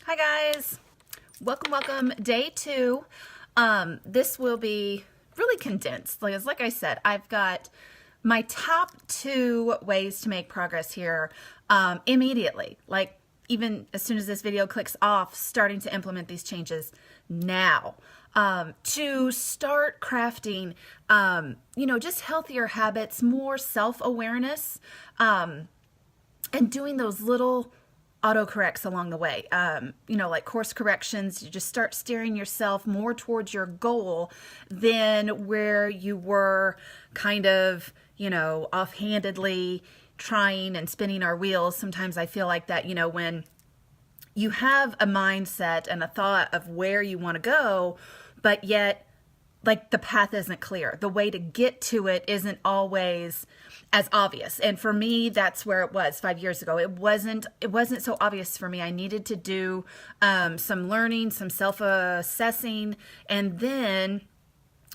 Hi guys, welcome. Day 2. This will be really condensed. Like I said, I've got my top 2 ways to make progress here immediately. Like even as soon as this video clicks off, starting to implement these changes now. To start crafting, just healthier habits, more self-awareness, and doing those little autocorrects along the way, like course corrections. You just start steering yourself more towards your goal than where you were kind of, offhandedly trying and spinning our wheels. Sometimes I feel like that, when you have a mindset and a thought of where you want to go, but yet like the path isn't clear. The way to get to it isn't always as obvious. And for me, that's where it was 5 years ago. It wasn't so obvious for me. I needed to do some learning, some self-assessing, and then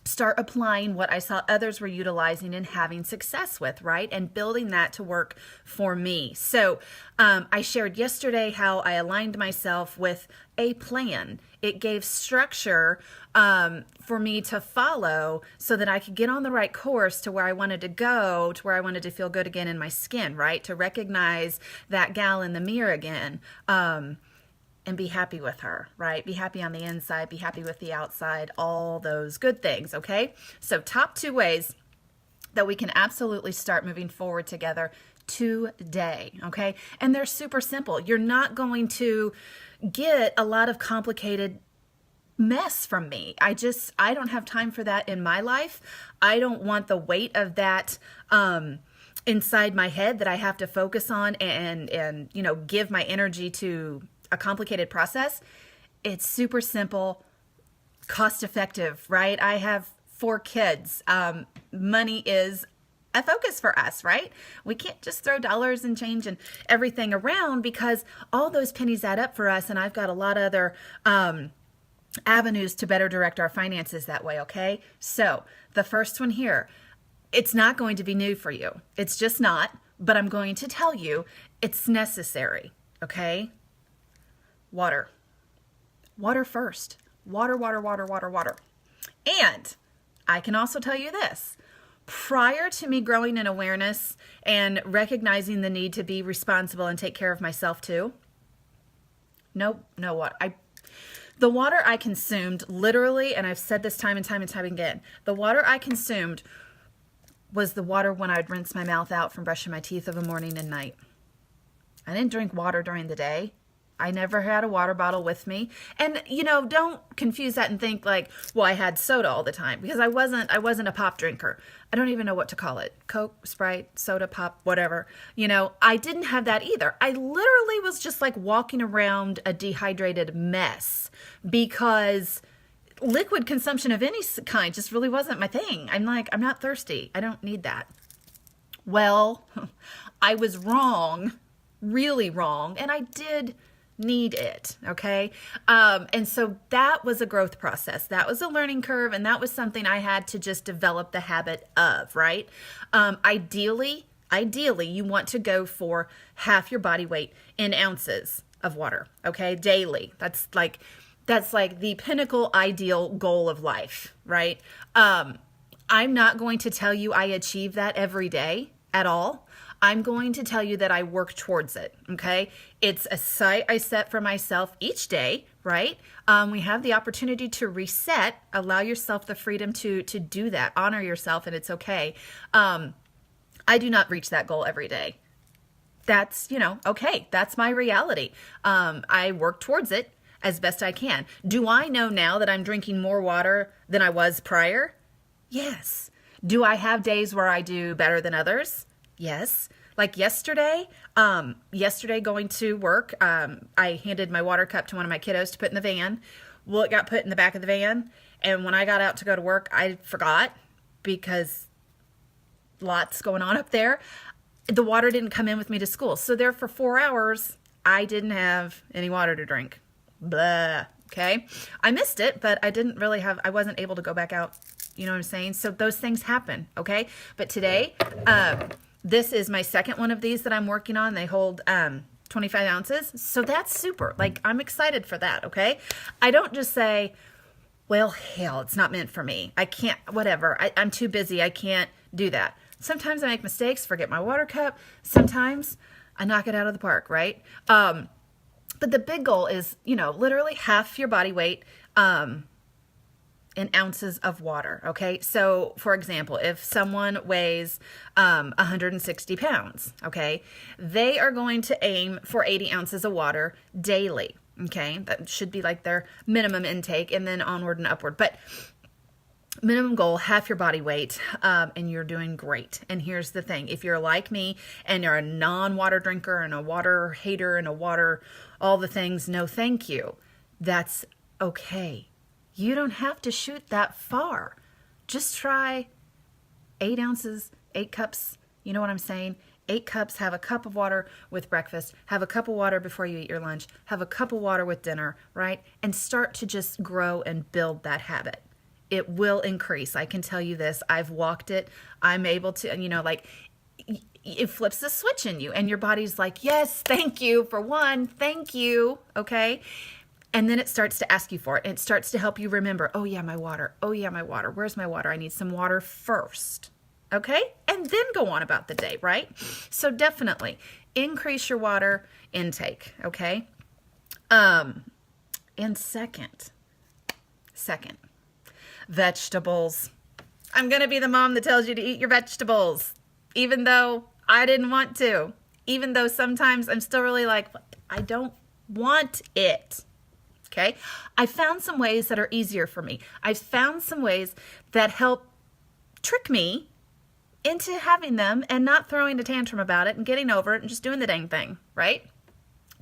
start applying what I saw others were utilizing and having success with, right? And building that to work for me. So I shared yesterday how I aligned myself with a plan. It gave structure for me to follow so that I could get on the right course to where I wanted to go, to where I wanted to feel good again in my skin, right? To recognize that gal in the mirror again. And be happy with her, right? Be happy on the inside, be happy with the outside, all those good things, okay? So top 2 ways that we can absolutely start moving forward together today, okay? And they're super simple. You're not going to get a lot of complicated mess from me. I don't have time for that in my life. I don't want the weight of that inside my head that I have to focus on and give my energy to a complicated process. It's super simple, cost effective, right? I have 4 kids. Money is a focus for us, right? We can't just throw dollars and change and everything around because all those pennies add up for us. And I've got a lot of other avenues to better direct our finances that way, okay? So the first one here, it's not going to be new for you. It's just not, but I'm going to tell you it's necessary, okay? Water. Water first. Water. And I can also tell you this. Prior to me growing in awareness and recognizing the need to be responsible and take care of myself too, no water. The water I consumed literally, and I've said this time and time again, the water I consumed was the water when I'd rinse my mouth out from brushing my teeth of a morning and night. I didn't drink water during the day. I never had a water bottle with me. And, don't confuse that and think like, well, I had soda all the time because I wasn't a pop drinker. I don't even know what to call it. Coke, Sprite, soda, pop, whatever. I didn't have that either. I literally was just like walking around a dehydrated mess because liquid consumption of any kind just really wasn't my thing. I'm like, I'm not thirsty. I don't need that. Well, I was wrong, really wrong. And I did need it, okay? And so that was a growth process. That was a learning curve, and that was something I had to just develop the habit of, right? Ideally, you want to go for half your body weight in ounces of water, okay? Daily. That's like the pinnacle ideal goal of life, right? I'm not going to tell you I achieve that every day at all. I'm going to tell you that I work towards it, okay? It's a sight I set for myself each day, right? We have the opportunity to reset, allow yourself the freedom to do that, honor yourself, and it's okay. I do not reach that goal every day. That's, okay, that's my reality. I work towards it as best I can. Do I know now that I'm drinking more water than I was prior? Yes. Do I have days where I do better than others? Yes. Like yesterday going to work, I handed my water cup to one of my kiddos to put in the van. Well, it got put in the back of the van. And when I got out to go to work, I forgot because lots going on up there. The water didn't come in with me to school. So there for 4 hours, I didn't have any water to drink. Blah. Okay. I missed it, but I wasn't able to go back out. You know what I'm saying? So those things happen. Okay. But today, this is my second one of these that I'm working on. They hold 25 ounces. So that's super. Like, I'm excited for that, okay? I don't just say, well, hell, it's not meant for me. I can't, whatever. I'm too busy. I can't do that. Sometimes I make mistakes, forget my water cup. Sometimes I knock it out of the park, right? But the big goal is, literally half your body weight in ounces of water, okay? So, for example, if someone weighs 160 pounds, okay, they are going to aim for 80 ounces of water daily, okay? That should be like their minimum intake, and then onward and upward. But minimum goal, half your body weight, and you're doing great. And here's the thing. If you're like me and you're a non-water drinker and a water hater and all the things, no thank you. That's okay. You don't have to shoot that far. Just try 8 ounces, 8 cups. You know what I'm saying? 8 cups, have a cup of water with breakfast, have a cup of water before you eat your lunch, have a cup of water with dinner, right? And start to just grow and build that habit. It will increase. I can tell you this. I've walked it. I'm able to, it flips the switch in you and your body's like, yes, thank you for one. Thank you. Okay. And then it starts to ask you for it. And it starts to help you remember, oh yeah, my water. Oh yeah, my water. Where's my water? I need some water first. Okay. And then go on about the day, right? So definitely increase your water intake. Okay. And second, vegetables. I'm going to be the mom that tells you to eat your vegetables, even though I didn't want to, even though sometimes I'm still really like, I don't want it. Okay. I found some ways that are easier for me. I've found some ways that help trick me into having them and not throwing a tantrum about it and getting over it and just doing the dang thing, right?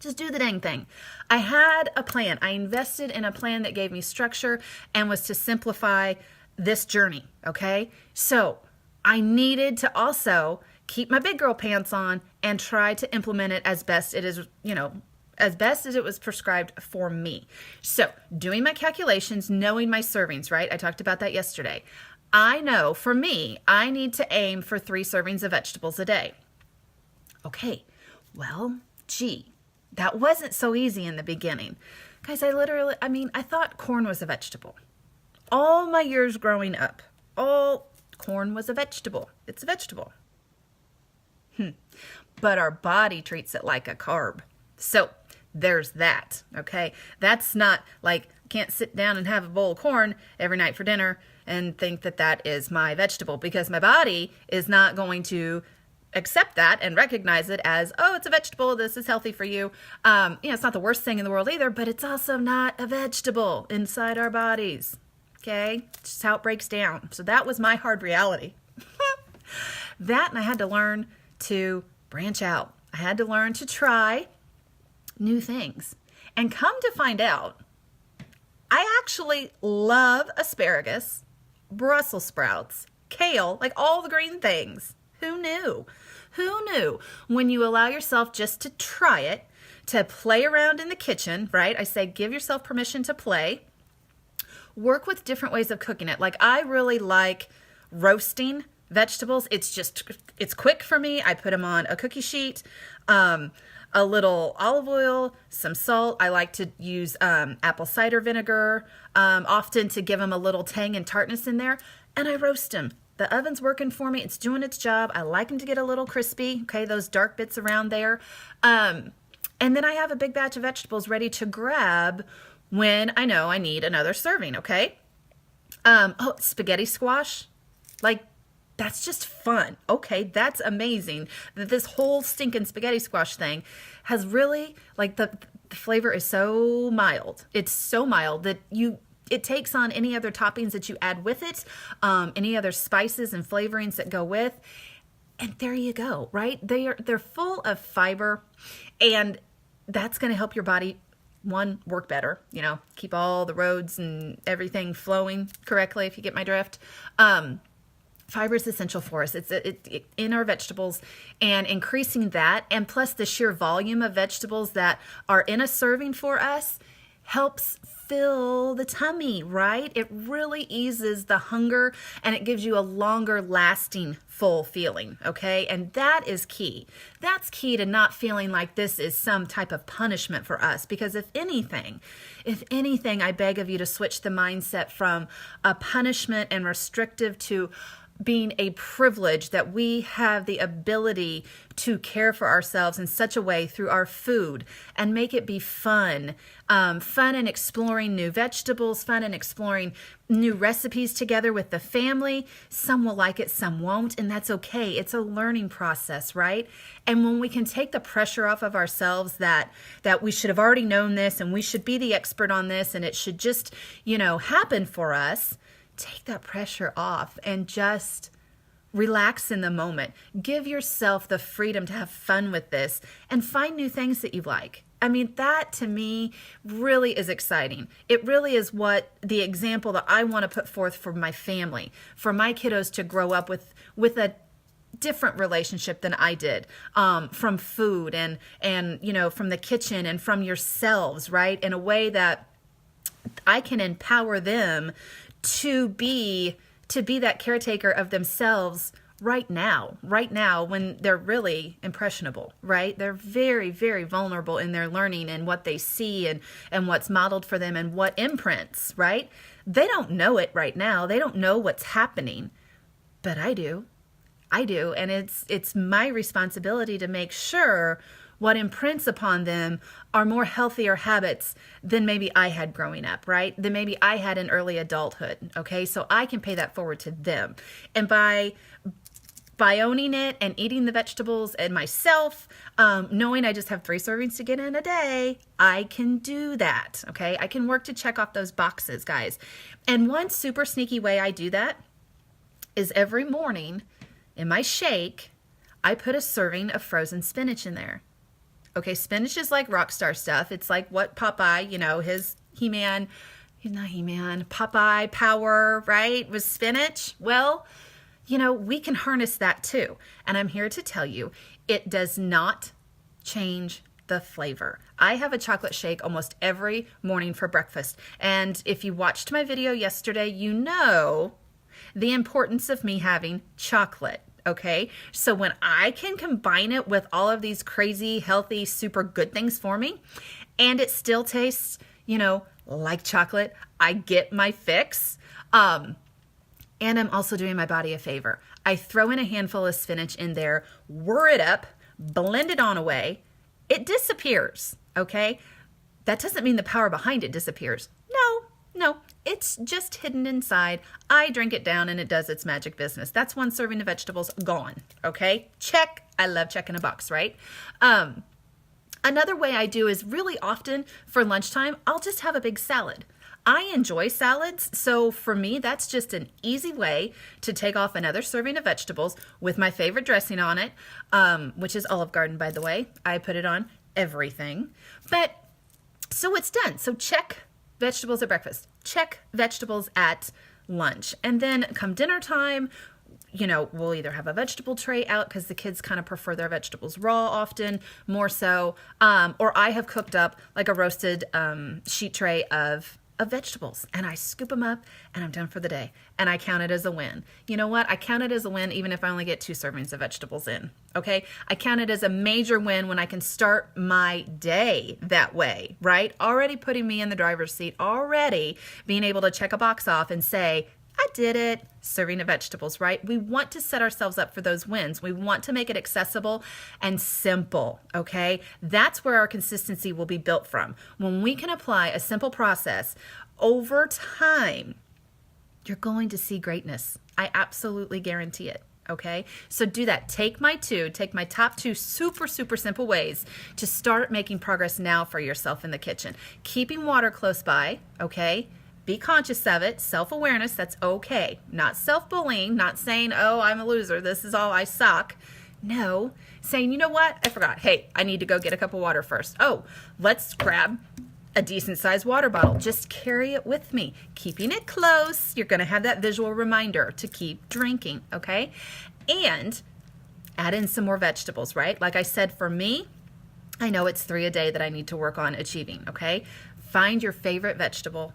Just do the dang thing. I had a plan. I invested in a plan that gave me structure and was to simplify this journey, okay? So I needed to also keep my big girl pants on and try to implement it as best it is, as best as it was prescribed for me. So doing my calculations, knowing my servings, right? I talked about that yesterday. I know for me, I need to aim for 3 servings of vegetables a day. Okay, well, that wasn't so easy in the beginning. Guys, I thought corn was a vegetable. All my years growing up, corn was a vegetable. It's a vegetable. But our body treats it like a carb. So there's that, okay? That's not like, can't sit down and have a bowl of corn every night for dinner and think that that is my vegetable, because my body is not going to accept that and recognize it as, oh, it's a vegetable. This is healthy for you. It's not the worst thing in the world either, but it's also not a vegetable inside our bodies. Okay. It's just how it breaks down. So that was my hard reality. And I had to learn to branch out. I had to learn to try new things, and come to find out, I actually love asparagus, Brussels sprouts, kale, like all the green things. Who knew? Who knew? When you allow yourself just to try it, to play around in the kitchen, right? I say give yourself permission to play. Work with different ways of cooking it. Like, I really like roasting vegetables. It's quick for me. I put them on a cookie sheet, a little olive oil, some salt. I like to use apple cider vinegar, often to give them a little tang and tartness in there, and I roast them. The oven's working for me. It's doing its job. I like them to get a little crispy, okay, those dark bits around there. And then I have a big batch of vegetables ready to grab when I know I need another serving, okay? Spaghetti squash. Like, that's just fun. Okay, that's amazing. This whole stinking spaghetti squash thing has really, like, the flavor is so mild. It's so mild that it takes on any other toppings that you add with it, any other spices and flavorings that go with, and there you go, right? They're full of fiber, and that's going to help your body, one, work better, keep all the roads and everything flowing correctly, if you get my drift. Fiber is essential for us. It's in our vegetables, and increasing that, and plus the sheer volume of vegetables that are in a serving for us, helps fill the tummy, right? It really eases the hunger and it gives you a longer lasting full feeling, okay? And that is key. That's key to not feeling like this is some type of punishment for us, because if anything, I beg of you to switch the mindset from a punishment and restrictive to being a privilege, that we have the ability to care for ourselves in such a way through our food and make it be fun. Fun in exploring new vegetables, fun in exploring new recipes together with the family. Some will like it, some won't, and that's okay. It's a learning process, right? And when we can take the pressure off of ourselves that we should have already known this and we should be the expert on this and it should just, happen for us, take that pressure off and just relax in the moment. Give yourself the freedom to have fun with this and find new things that you like. I mean, that to me really is exciting. It really is what the example that I want to put forth for my family, for my kiddos to grow up with a different relationship than I did, from food and from the kitchen and from yourselves, right? In a way that I can empower them to be that caretaker of themselves right now when they're really impressionable, right? They're very, very vulnerable in their learning and what they see and what's modeled for them and what imprints, right? They don't know it right now. They don't know what's happening, but I do. And it's my responsibility to make sure what imprints upon them are more healthier habits than maybe I had growing up, right? Than maybe I had in early adulthood, okay? So I can pay that forward to them. And by owning it and eating the vegetables and myself, knowing I just have 3 servings to get in a day, I can do that, okay? I can work to check off those boxes, guys. And one super sneaky way I do that is every morning in my shake, I put a serving of frozen spinach in there. Okay, spinach is like rock star stuff. It's like what Popeye, his Popeye power, right, was spinach. Well, we can harness that too. And I'm here to tell you, it does not change the flavor. I have a chocolate shake almost every morning for breakfast. And if you watched my video yesterday, you know the importance of me having chocolate. Okay, so when I can combine it with all of these crazy, healthy, super good things for me, and it still tastes, like chocolate, I get my fix. And I'm also doing my body a favor. I throw in a handful of spinach in there, whir it up, blend it on away. It disappears, okay? That doesn't mean the power behind it disappears. No, it's just hidden inside. I drink it down and it does its magic business. That's 1 serving of vegetables gone, okay? Check. I love checking a box, right? Another way I do is really often for lunchtime, I'll just have a big salad. I enjoy salads, so for me, that's just an easy way to take off another serving of vegetables with my favorite dressing on it, which is Olive Garden, by the way. I put it on everything. But so it's done. So check vegetables at breakfast. Check vegetables at lunch. And then come dinner time, we'll either have a vegetable tray out because the kids kind of prefer their vegetables raw often, more so, or I have cooked up like a roasted sheet tray of vegetables and I scoop them up and I'm done for the day. And I count it as a win. You know what? I count it as a win even if I only get 2 servings of vegetables in. Okay? I count it as a major win when I can start my day that way, right? Already putting me in the driver's seat, already being able to check a box off and say, I did it. Serving of vegetables, right? We want to set ourselves up for those wins. We want to make it accessible and simple, okay? That's where our consistency will be built from. When we can apply a simple process over time, you're going to see greatness. I absolutely guarantee it, okay? So do that. Take my top 2 super, super simple ways to start making progress now for yourself in the kitchen. Keeping water close by, okay? Be conscious of it. Self-awareness, that's okay. Not self-bullying, not saying, oh, I'm a loser, this is all, I suck. No, saying, you know what, I forgot. Hey, I need to go get a cup of water first. Oh, let's grab a decent-sized water bottle. Just carry it with me. Keeping it close, you're going to have that visual reminder to keep drinking, okay? And add in some more vegetables, right? Like I said, for me, I know it's 3 a day that I need to work on achieving, okay? Find your favorite vegetable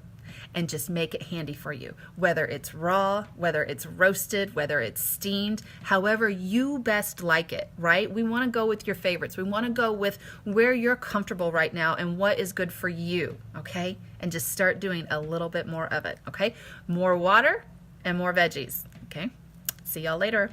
and just make it handy for you. Whether it's raw, whether it's roasted, whether it's steamed, however you best like it, right? We want to go with your favorites. We want to go with where you're comfortable right now and what is good for you, okay? And just start doing a little bit more of it, okay? More water and more veggies, okay? See y'all later.